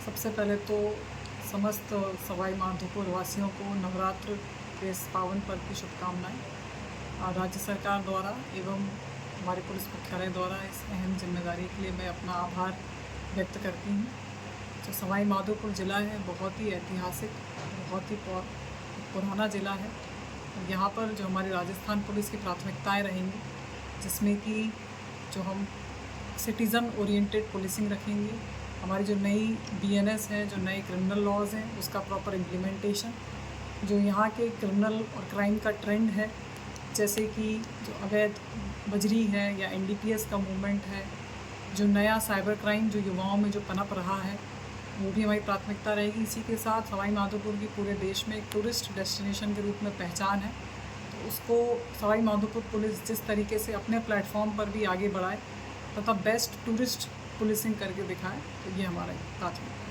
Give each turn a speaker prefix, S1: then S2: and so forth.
S1: सबसे पहले तो समस्त सवाई माधोपुर वासियों को नवरात्र के इस पावन पर्व की शुभकामनाएं। राज्य सरकार द्वारा एवं हमारे पुलिस मुख्यालय द्वारा इस अहम जिम्मेदारी के लिए मैं अपना आभार व्यक्त करती हूँ। जो सवाई माधोपुर ज़िला है बहुत ही ऐतिहासिक, बहुत ही पुराना ज़िला है। यहाँ पर जो हमारी राजस्थान पुलिस की प्राथमिकताएं रहेंगी, जिसमें कि जो हम सिटीज़न ओरिएंटेड पुलिसिंग रखेंगे, हमारी जो नई BNS है, जो नए क्रिमिनल लॉज हैं, उसका प्रॉपर इम्प्लीमेंटेशन, जो यहाँ के क्रिमिनल और क्राइम का ट्रेंड है, जैसे कि जो अवैध बजरी है या NDPS का मूवमेंट है, जो नया साइबर क्राइम जो युवाओं में जो पनप रहा है, वो भी हमारी प्राथमिकता रहेगी। इसी के साथ सवाई माधोपुर की पूरे देश में एक टूरिस्ट डेस्टिनेशन के रूप में पहचान है, तो उसको सवाई माधोपुर पुलिस जिस तरीके से अपने प्लेटफॉर्म पर भी आगे बढ़ाए तथा बेस्ट टूरिस्ट पुलिसिंग करके दिखाएं, तो ये हमारा प्राथमिकता है।